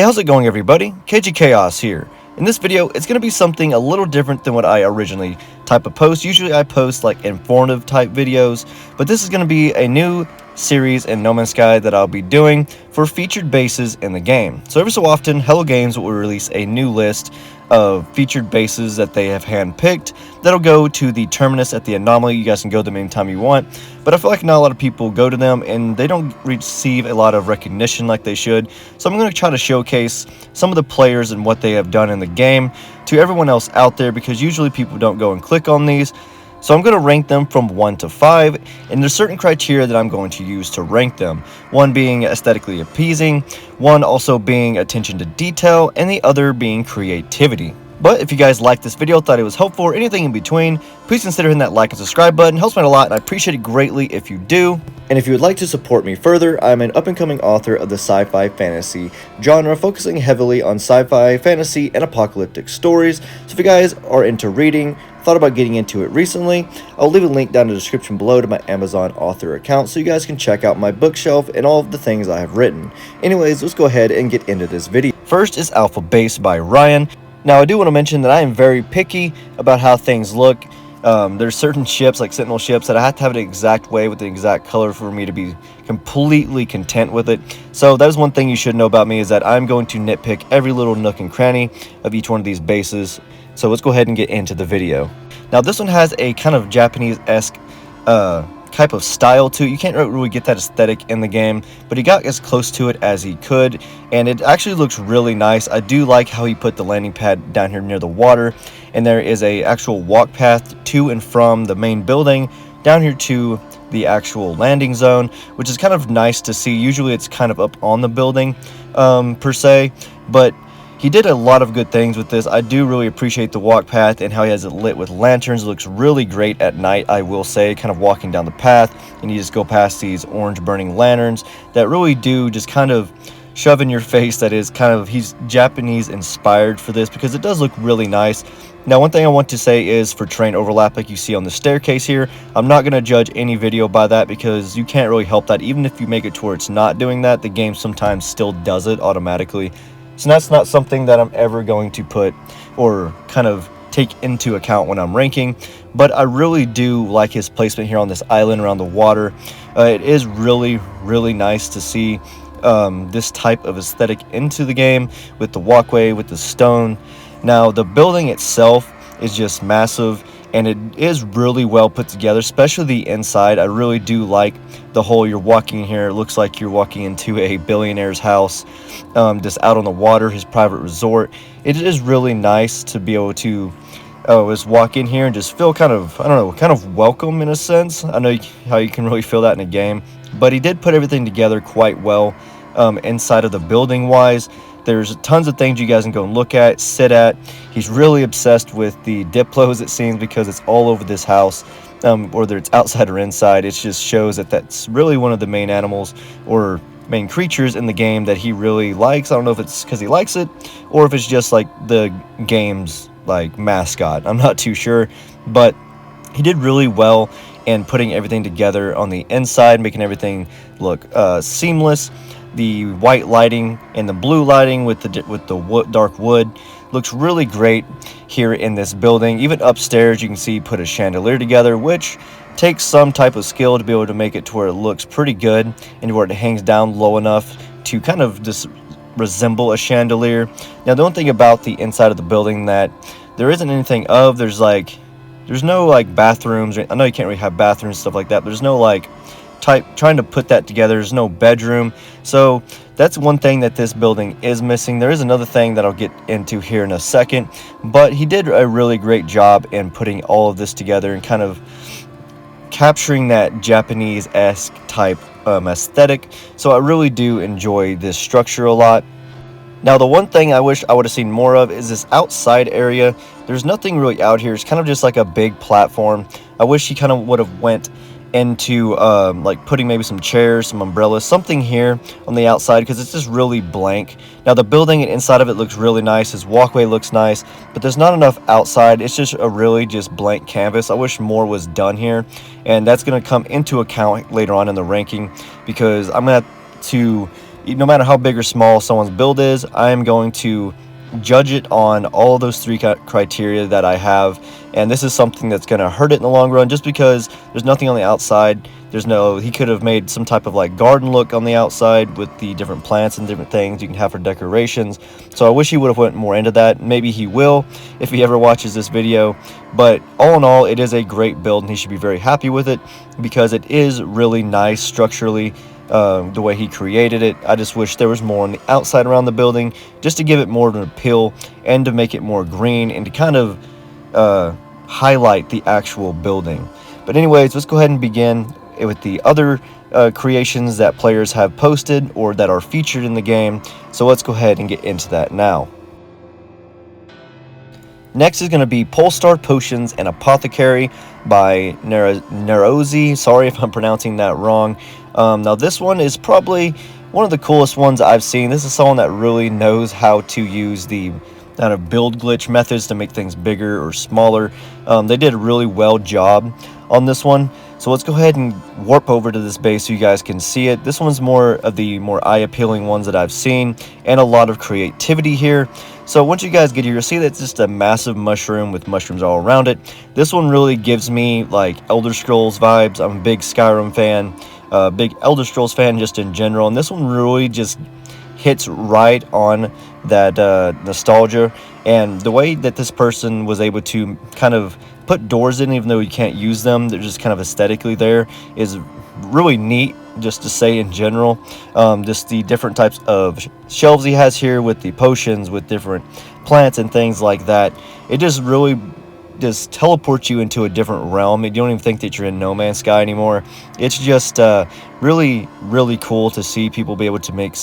Hey, how's it going, everybody? KG Chaos here. In this video, it's going to be something a little different than what I originally type of post. Usually I post like informative type videos, but this is going to be a new series in No Man's Sky that I'll be doing for featured bases in the game. So every so often, Hello Games will release a new list of featured bases that they have handpicked that'll go to the terminus at the anomaly. You guys can go to them anytime you want, but I feel like not a lot of people go to them and they don't receive a lot of recognition like they should. So I'm going to try to showcase some of the players and what they have done in the game to everyone else out there, because usually people don't go and click on these. So I'm going to rank them from 1 to 5, and there's certain criteria that I'm going to use to rank them. One being aesthetically appeasing, one also being attention to detail, and the other being creativity. But if you guys liked this video, thought it was helpful, or anything in between, please consider hitting that like and subscribe button. It helps me out a lot, and I appreciate it greatly if you do. And if you would like to support me further, I'm an up-and-coming author of the sci-fi fantasy genre, focusing heavily on sci-fi, fantasy, and apocalyptic stories. So if you guys are into reading, thought about getting into it recently, I'll leave a link down in the description below to my Amazon author account so you guys can check out my bookshelf and all of the things I have written. Anyways, let's go ahead and get into this video. First is Alpha Base by Ryan. Now, I do want to mention that I am very picky about how things look. There's certain ships, like Sentinel ships, that I have to have it the exact way with the exact color for me to be completely content with it. So that is one thing you should know about me, is that I'm going to nitpick every little nook and cranny of each one of these bases. So let's go ahead and get into the video. Now, this one has a kind of Japanese-esque type of style to it. You can't really get that aesthetic in the game, but he got as close to it as he could, and it actually looks really nice. I do like how he put the landing pad down here near the water, and there is a actual walk path to and from the main building down here to the actual landing zone, which is kind of nice to see. Usually it's kind of up on the building per se, but he did a lot of good things with this. I do really appreciate the walk path and how he has it lit with lanterns. It looks really great at night, I will say, kind of walking down the path, and you just go past these orange burning lanterns that really do just kind of shove in your face that is kind of, he's Japanese inspired for this, because it does look really nice. Now, one thing I want to say is for terrain overlap, like you see on the staircase here, I'm not going to judge any video by that, because you can't really help that. Even if you make it to where it's not doing that, the game sometimes still does it automatically. So that's not something that I'm ever going to put or kind of take into account when I'm ranking. But I really do like his placement here on this island around the water. It is really, really nice to see this type of aesthetic into the game with the walkway, with the stone. Now, the building itself is just massive, and it is really well put together, especially the inside. I really do like the whole, you're walking here, it looks like you're walking into a billionaire's house, just out on the water, his private resort. It is really nice to be able to just walk in here and just feel kind of, I don't know, kind of welcome in a sense. I know how you can really feel that in a game, but he did put everything together quite well inside of the building wise. There's tons of things you guys can go and look at, sit at. He's really obsessed with the Diplos, it seems, because it's all over this house, whether it's outside or inside. It just shows that that's really one of the main animals or main creatures in the game that he really likes. I don't know if it's because he likes it or if it's just like the game's like mascot. I'm not too sure, but he did really well in putting everything together on the inside, making everything look seamless. The white lighting and the blue lighting with the dark wood looks really great here in this building. Even upstairs, you can see he put a chandelier together, which takes some type of skill to be able to make it to where it looks pretty good and where it hangs down low enough to kind of just resemble a chandelier. Now, the one thing about the inside of the building that there isn't anything of, there's no like bathrooms. I know you can't really have bathrooms and stuff like that, but there's no like trying to put that together. There's no bedroom, so that's one thing that this building is missing. There is another thing that I'll get into here in a second, but he did a really great job in putting all of this together and kind of capturing that Japanese-esque type aesthetic. So I really do enjoy this structure a lot. Now, the one thing I wish I would have seen more of is this outside area. There's nothing really out here. It's kind of just like a big platform. I wish he kind of would have went into like putting maybe some chairs, some umbrellas, something here on the outside, because it's just really blank. Now, the building and inside of it looks really nice. His walkway looks nice, but there's not enough outside. It's just a really just blank canvas. I wish more was done here, and that's going to come into account later on in the ranking, because I'm going to no matter how big or small someone's build is, I am going to judge it on all of those three criteria that I have. And this is something that's going to hurt it in the long run, just because there's nothing on the outside. He could have made some type of like garden look on the outside with the different plants and different things you can have for decorations. So I wish he would have went more into that. Maybe he will if he ever watches this video. But all in all, it is a great build, and he should be very happy with it, because it is really nice structurally. The way he created it. I just wish there was more on the outside around the building, just to give it more of an appeal and to make it more green and to kind of highlight the actual building. But anyways, let's go ahead and begin with the other creations that players have posted or that are featured in the game. So let's go ahead and get into that now. Next is going to be Polestar Potions and Apothecary by Nerozi. Sorry if I'm pronouncing that wrong. Now this one is probably one of the coolest ones I've seen. This is someone that really knows how to use the kind of build glitch methods to make things bigger or smaller. They did a really well job on this one. So let's go ahead and warp over to this base so you guys can see it. This one's more of the more eye-appealing ones that I've seen, and a lot of creativity here. So once you guys get here, you'll see that it's just a massive mushroom with mushrooms all around it. This one really gives me like Elder Scrolls vibes. I'm a big Skyrim fan, big Elder Scrolls fan just in general, and this one really just hits right on that nostalgia. And the way that this person was able to kind of put doors in, even though you can't use them, they're just kind of aesthetically there, is really neat, just to say in general. Just the different types of shelves he has here with the potions, with different plants and things like that. It just really just teleports you into a different realm. You don't even think that you're in No Man's Sky anymore. It's just really, really cool to see people be able to make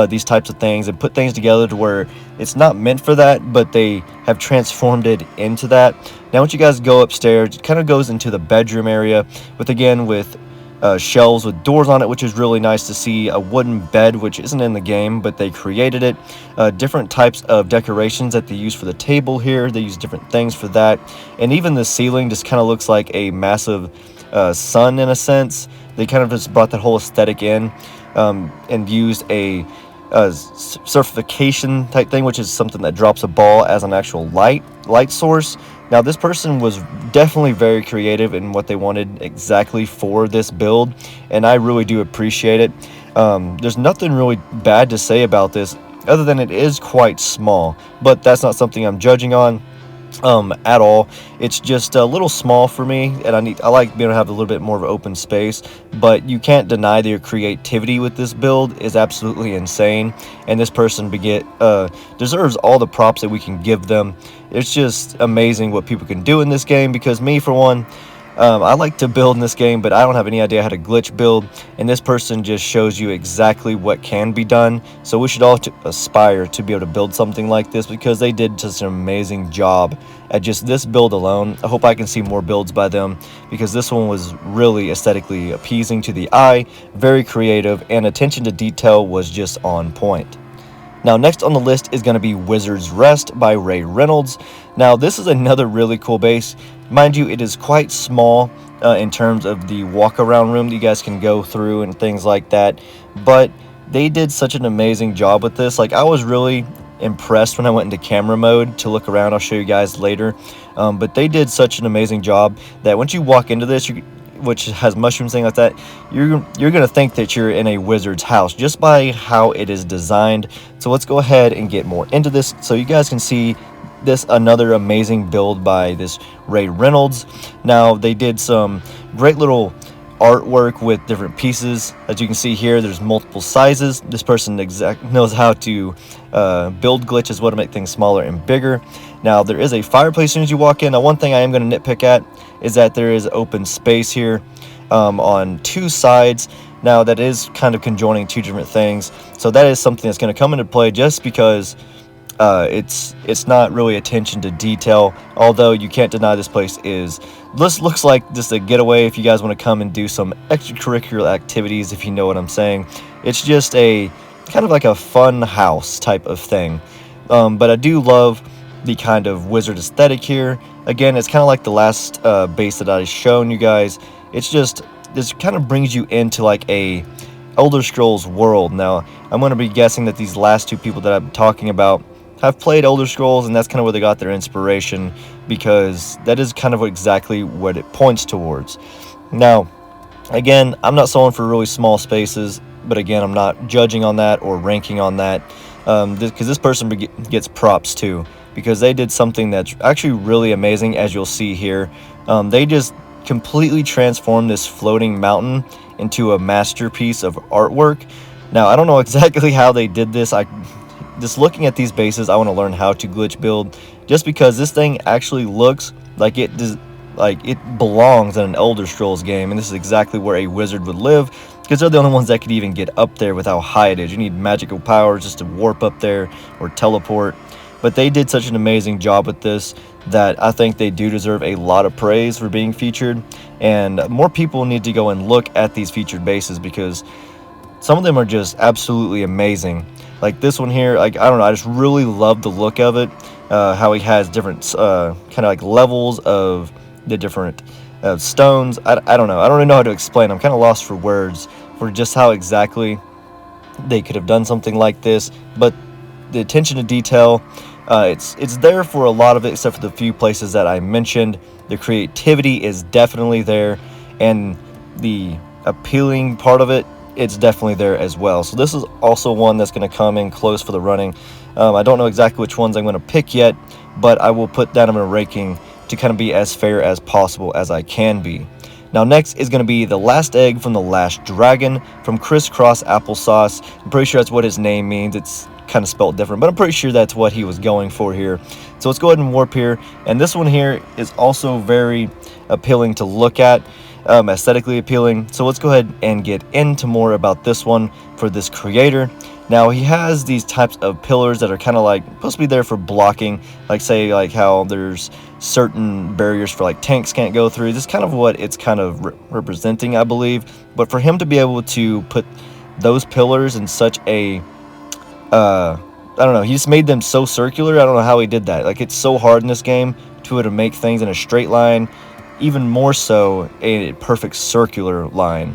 these types of things and put things together to where it's not meant for that, but they have transformed it into that. Now once you guys go upstairs, it kind of goes into the bedroom area with shelves with doors on it, which is really nice to see. A wooden bed, which isn't in the game, but they created it. Different types of decorations that they use for the table here. They use different things for that. And even the ceiling just kind of looks like a massive sun in a sense. They kind of just brought that whole aesthetic in and used a certification type thing, which is something that drops a ball as an actual light source. Now this person was definitely very creative in what they wanted exactly for this build, and I really do appreciate it. There's nothing really bad to say about this other than it is quite small, but that's not something I'm judging on at all. It's just a little small for me, and I like being able to have a little bit more of an open space. But you can't deny their creativity with this build is absolutely insane, and this person deserves all the props that we can give them. It's just amazing what people can do in this game, because me, for one, I like to build in this game, but I don't have any idea how to glitch build, and this person just shows you exactly what can be done. So we should all aspire to be able to build something like this, because they did such an amazing job at just this build alone. I hope I can see more builds by them, because this one was really aesthetically appeasing to the eye, very creative, and attention to detail was just on point. Now next on the list is going to be Wizard's Rest by Ray Reynolds. Now this is another really cool base. Mind you, it is quite small in terms of the walk around room that you guys can go through and things like that, but they did such an amazing job with this. Like, I was really impressed when I went into camera mode to look around. I'll show you guys later, but they did such an amazing job that once you walk into this, which has mushrooms, things like that, you're gonna think that you're in a wizard's house just by how it is designed. So let's go ahead and get more into this so you guys can see this another amazing build by this Ray Reynolds. Now they did some great little artwork with different pieces. As you can see here, there's multiple sizes. This person knows how to build glitches, what to make things smaller and bigger. Now there is a fireplace as soon as you walk in. Now one thing I am going to nitpick at is that there is open space here on two sides. Now that is kind of conjoining two different things, so that is something that's going to come into play, just because it's not really attention to detail. Although you can't deny this looks like just a getaway if you guys want to come and do some extracurricular activities, if you know what I'm saying. It's just a kind of like a fun house type of thing. But I do love the kind of wizard aesthetic here. Again, it's kind of like the last base that I've shown you guys. It's just, this kind of brings you into like a Elder Scrolls world. Now, I'm going to be guessing that these last two people that I'm talking about have played Elder Scrolls, and that's kind of where they got their inspiration, because that is kind of exactly what it points towards. Now, again, I'm not solving for really small spaces, but again, I'm not judging on that or ranking on that, because this person gets props too, because they did something that's actually really amazing, as you'll see here. They just completely transformed this floating mountain into a masterpiece of artwork. Now, I don't know exactly how they did this. Just looking at these bases, I want to learn how to glitch build, just because this thing actually looks like it belongs in an Elder Scrolls game, and this is exactly where a wizard would live, because they're the only ones that could even get up there with how high it is. You need magical powers just to warp up there or teleport. But they did such an amazing job with this that I think they do deserve a lot of praise for being featured, and more people need to go and look at these featured bases, because some of them are just absolutely amazing. Like this one here, like, I don't know, I just really love the look of it, how he has different kind of like levels of the different stones. I don't know, I don't really know how to explain. I'm kind of lost for words for just how exactly they could have done something like this, but the attention to detail, it's there for a lot of it, except for the few places that I mentioned. The creativity is definitely there, and the appealing part of it, it's definitely there as well. So this is also one that's going to come in close for the running. I don't know exactly which ones I'm going to pick yet, but I will put that in a ranking to kind of be as fair as possible as I can be. Now, next is going to be The Last Egg from the Last Dragon from Crisscross Applesauce. I'm pretty sure that's what his name means. It's kind of spelled different, but I'm pretty sure that's what he was going for here. So let's go ahead and warp here. And this one here is also very appealing to look at, aesthetically appealing. So let's go ahead and get into more about this one for this creator. Now, he has these types of pillars that are kind of like supposed to be there for blocking, like say like how there's certain barriers for like tanks can't go through. This is kind of what it's kind of representing, I believe. But for him to be able to put those pillars in such a I don't know, he just made them so circular. I don't know how he did that. Like, it's so hard in this game to make things in a straight line, even more so a perfect circular line.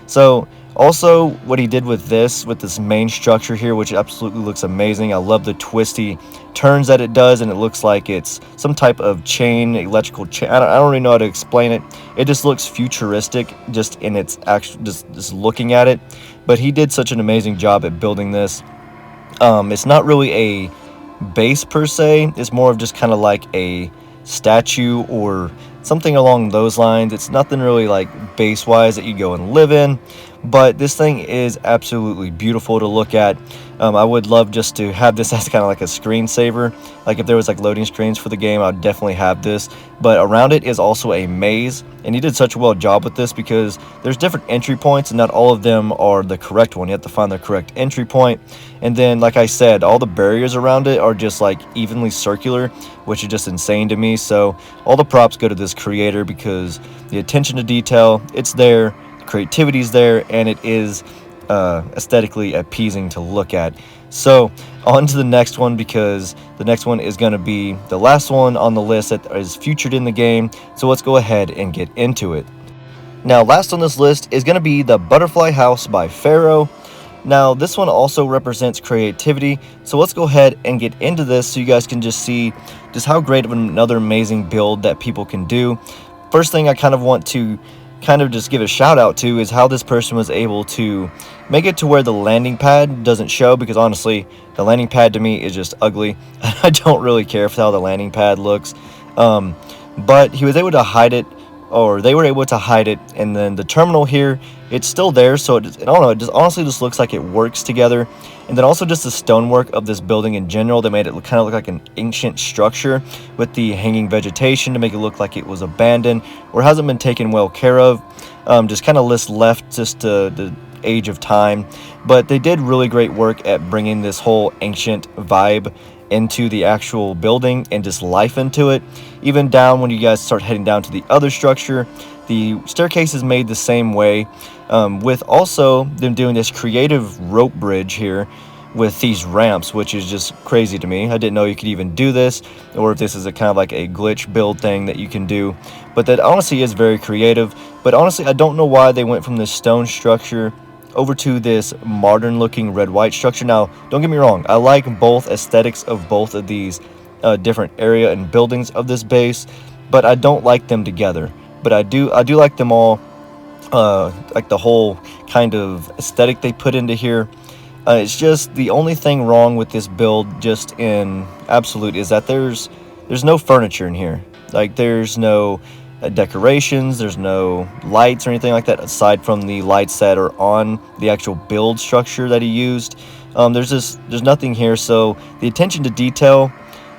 So also what he did with this main structure here, which absolutely looks amazing. I love the twisty turns that it does, and it looks like it's some type of chain, electrical chain. I don't really know how to explain it. It just looks futuristic just in its actual, just looking at it. But he did such an amazing job at building this. It's not really a base per se. It's more of just kind of like a statue or something along those lines. It's nothing really like base wise that you go and live in, but this thing is absolutely beautiful to look at. I would love just to have this as kind of like a screensaver. Like if there was like loading screens for the game, I'd definitely have this. But around it is also a maze, and he did such a well job with this because there's different entry points and not all of them are the correct one. You have to find the correct entry point. And then, like I said, all the barriers around it are just like evenly circular, which is just insane to me. So all the props go to this creator because the attention to detail, it's there, the creativity's there, and it is aesthetically appeasing to look at. So on to the next one, because the next one is going to be the last one on the list that is featured in the game. So let's go ahead and get into it. Now, last on this list is going to be the Butterfly House by Pharaoh. Now, this one also represents creativity, so let's go ahead and get into this so you guys can just see just how great of another amazing build that people can do. First thing I kind of want to just give a shout out to is how this person was able to make it to where the landing pad doesn't show, because honestly, the landing pad to me is just ugly. I don't really care for how the landing pad looks, but he was able to hide it, or they were able to hide it, and then the terminal here, it's still there, so I don't know, it just honestly just looks like it works together. And then also just the stonework of this building in general, they made it kind of look like an ancient structure with the hanging vegetation to make it look like it was abandoned or hasn't been taken well care of. Just kind of left just to the age of time. But they did really great work at bringing this whole ancient vibe into the actual building and just life into it. Even down when you guys start heading down to the other structure, the staircase is made the same way, with also them doing this creative rope bridge here with these ramps, which is just crazy to me. I didn't know you could even do this, or if this is a kind of like a glitch build thing that you can do. But that honestly is very creative. But honestly, I don't know why they went from this stone structure over to this modern looking red white structure. Now don't get me wrong, I like both aesthetics of both of these different area and buildings of this base, but I don't like them together. But I do like them all, like the whole kind of aesthetic they put into here. It's just the only thing wrong with this build, just in absolute, is that there's no furniture in here. Like there's no decorations, there's no lights or anything like that aside from the lights that are on the actual build structure that he used. There's nothing here, so the attention to detail,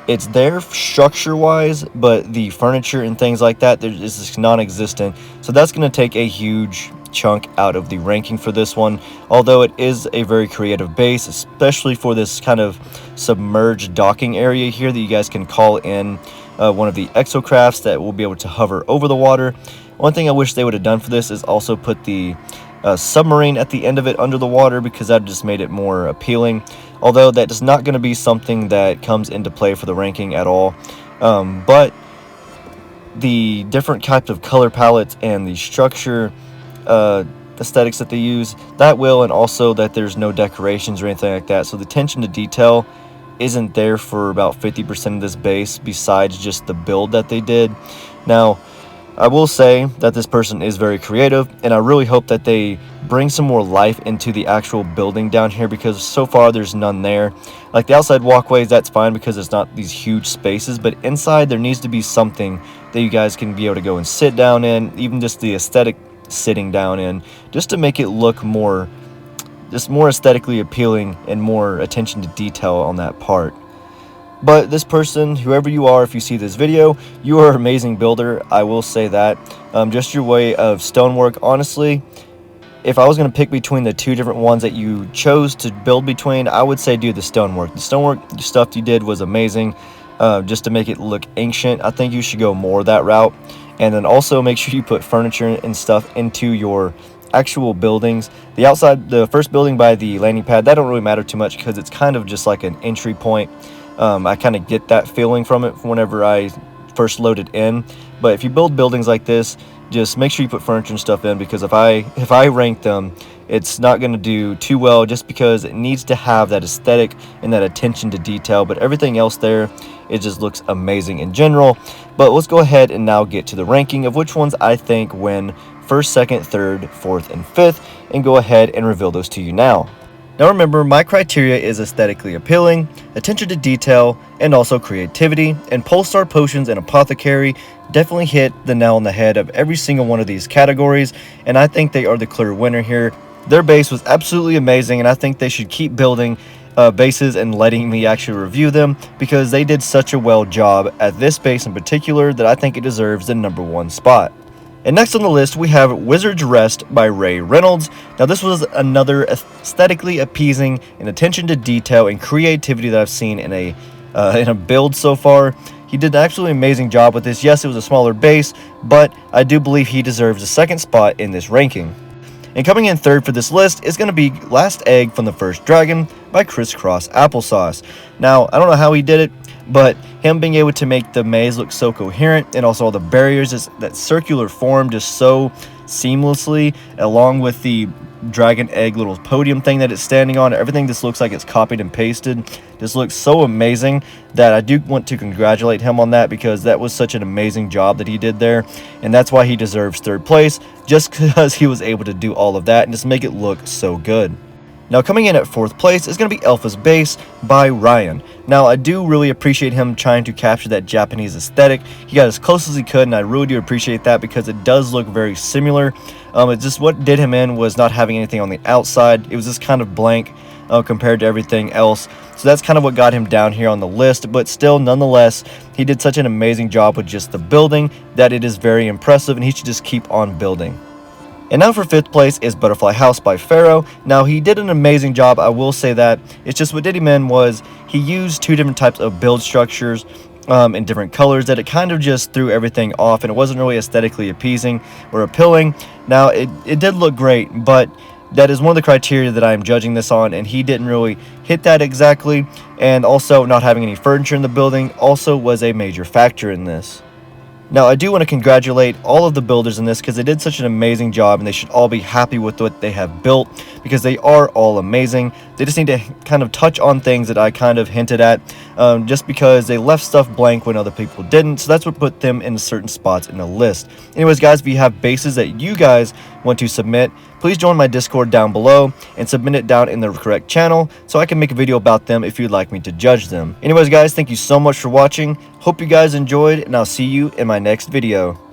it's there structure wise, but the furniture and things like that, is just non-existent. So that's going to take a huge chunk out of the ranking for this one, although it is a very creative base, especially for this kind of submerged docking area here that you guys can call in one of the exocrafts that will be able to hover over the water. One thing I wish they would have done for this is also put the submarine at the end of it under the water, because that just made it more appealing, although that is not going to be something that comes into play for the ranking at all. But the different types of color palettes and the structure aesthetics that they use, that will, and also that there's no decorations or anything like that, so the attention to detail isn't there for about 50% of this base, besides just the build that they did. Now I will say that this person is very creative, and I really hope that they bring some more life into the actual building down here, because so far there's none there. Like the outside walkways, that's fine because it's not these huge spaces, but inside there needs to be something that you guys can be able to go and sit down in, even just the aesthetic sitting down in, just to make it look more aesthetically appealing and more attention to detail on that part. But this person, whoever you are, if you see this video, you are an amazing builder, I will say that. Just your way of stonework, honestly, if I was going to pick between the two different ones that you chose to build between, I would say do the stonework. The stonework stuff you did was amazing, just to make it look ancient. I think you should go more that route. And then also make sure you put furniture and stuff into your actual buildings. The outside, the first building by the landing pad, that don't really matter too much because it's kind of just like an entry point. I kind of get that feeling from it whenever I first load it in. But if you build buildings like this, just make sure you put furniture and stuff in, because if I rank them, it's not going to do too well, just because it needs to have that aesthetic and that attention to detail. But everything else there, it just looks amazing in general. But let's go ahead and now get to the ranking of which ones I think win first, second, third, fourth, and fifth, and go ahead and reveal those to you now. Now remember, my criteria is aesthetically appealing, attention to detail, and also creativity, and Polestar Potions and Apothecary definitely hit the nail on the head of every single one of these categories, and I think they are the clear winner here. Their base was absolutely amazing, and I think they should keep building bases and letting me actually review them, because they did such a well job at this base in particular that I think it deserves the #1 spot. And next on the list, we have Wizard's Rest by Ray Reynolds. Now this was another aesthetically appeasing and attention to detail and creativity that I've seen in a build so far. He did an absolutely amazing job with this. Yes, it was a smaller base, but I do believe he deserves the second spot in this ranking. And coming in third for this list is going to be Last Egg from the First Dragon by Crisscross Applesauce. Now, I don't know how he did it, but him being able to make the maze look so coherent, and also all the barriers, that circular form just so seamlessly, along with the dragon egg little podium thing that it's standing on, everything just looks like it's copied and pasted. This looks so amazing that I do want to congratulate him on that, because that was such an amazing job that he did there, and that's why he deserves third place, just because he was able to do all of that and just make it look so good. Now coming in at fourth place is going to be Elfa's Base by Ryan. Now I do really appreciate him trying to capture that Japanese aesthetic. He got as close as he could, and I really do appreciate that, because it does look very similar. It's just what did him in was not having anything on the outside. It was just kind of blank compared to everything else. So that's kind of what got him down here on the list, but still, nonetheless, he did such an amazing job with just the building that it is very impressive, and he should just keep on building. And now for fifth place is Butterfly House by Pharaoh. Now he did an amazing job, I will say that. It's just what did him in was he used two different types of build structures in different colors, that it kind of just threw everything off, and it wasn't really aesthetically appeasing or appealing. Now it did look great, but that is one of the criteria that I am judging this on, and he didn't really hit that exactly. And also not having any furniture in the building also was a major factor in this. Now, I do want to congratulate all of the builders in this because they did such an amazing job, and they should all be happy with what they have built because they are all amazing. They just need to kind of touch on things that I kind of hinted at, just because they left stuff blank when other people didn't, so that's what put them in certain spots in the list. Anyways, guys, if you have bases that you guys want to submit, please join my Discord down below and submit it down in the correct channel so I can make a video about them if you'd like me to judge them. Anyways, guys, thank you so much for watching. Hope you guys enjoyed, and I'll see you in my next video.